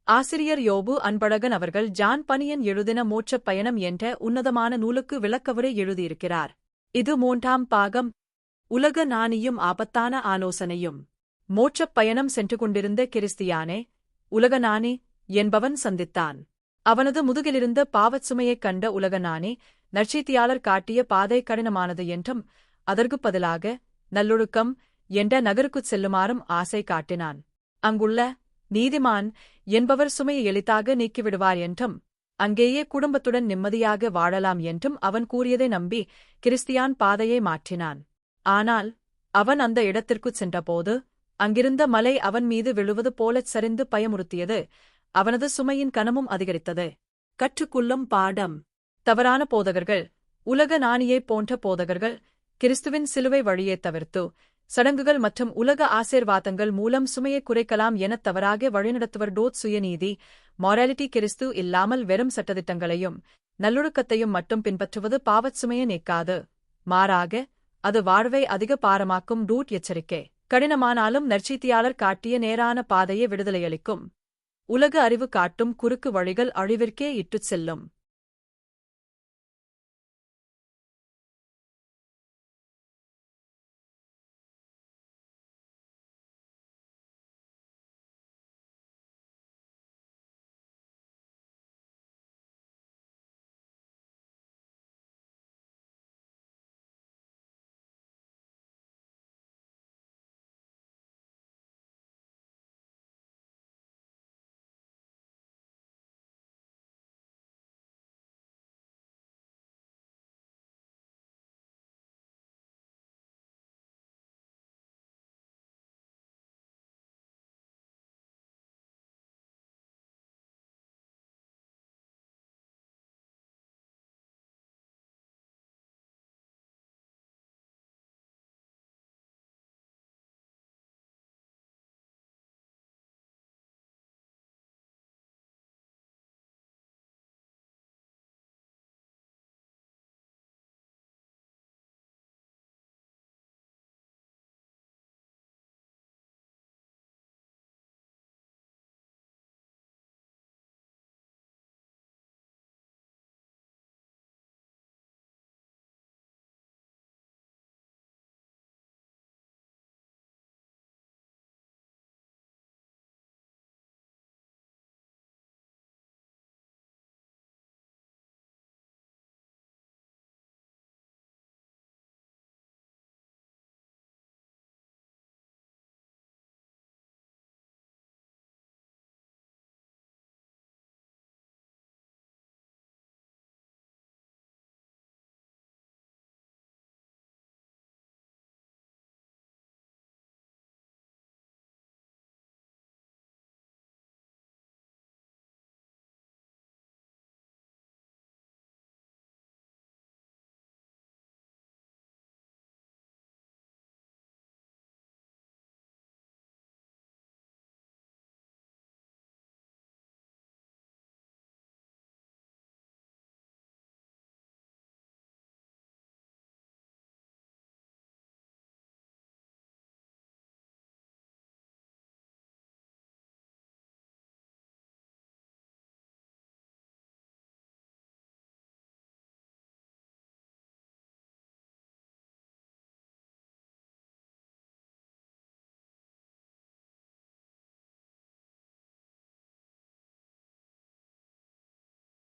ஆசிரியர் யோபு அன்பழகன் அவர்கள் ஜான் பனியன் எழுதின மோட்சப் பயணம் என்ற உன்னதமான நூலுக்கு விளக்கவுரை எழுதியிருக்கிறார். இது 3ஆம் பாகம். உலக நாணியும் ஆபத்தான ஆலோசனையும். மோட்சப் பயணம் சென்று கொண்டிருந்த கிறிஸ்தியானே உலகநாணி என்பவன் சந்தித்தான். அவனது முதுகிலிருந்த பாவச் சுமையைக் கண்ட உலகநாணி நற்செய்தியாளர் காட்டிய பாதை கடினமானது என்றும் அதற்குப் பதிலாக நல்லொழுக்கம் என்ற நகருக்குச் செல்லுமாறும் ஆசை காட்டினான். அங்குள்ள நீதிமான் என்பவர் சுமையை எளிதாக நீக்கிவிடுவார் என்றும் அங்கேயே குடும்பத்துடன் நிம்மதியாக வாழலாம் என்றும் அவன் கூறியதை நம்பி கிறிஸ்தியான் பாதையை மாற்றினான். ஆனால் அவன் அந்த இடத்திற்குச் சென்றபோது அங்கிருந்த மலை அவன் மீது விழுவது போலச் சரிந்து பயமுறுத்தியது. அவனது சுமையின் கனமும் அதிகரித்தது. கற்றுக்கொள்ளும் பாடம். தவறான போதகர்கள், உலக நாணியைப் போன்ற போதகர்கள் கிறிஸ்துவின் சிலுவை வழியே தவிர்த்து சடங்குகள் மற்றும் உலக ஆசீர்வாதங்கள் மூலம் சுமையை குறைக்கலாம் எனத் தவறாக வழிநடத்துவர். சுயநீதி, மாராலிட்டி. கிறிஸ்து இல்லாமல் வெறும் சட்டதிட்டங்களையும் நல்லொழுக்கத்தையும் மட்டும் பின்பற்றுவது பாவச் சுமையை நீக்காது, மாறாக அது வாழ்வை அதிக பாரமாக்கும். எச்சரிக்கை. கடினமானாலும் நற்செய்தியாளர் காட்டிய நேரான பாதையே விடுதலையளிக்கும். உலக அறிவு காட்டும் குறுக்கு வழிகள் அழிவிற்கே இட்டுச் செல்லும்.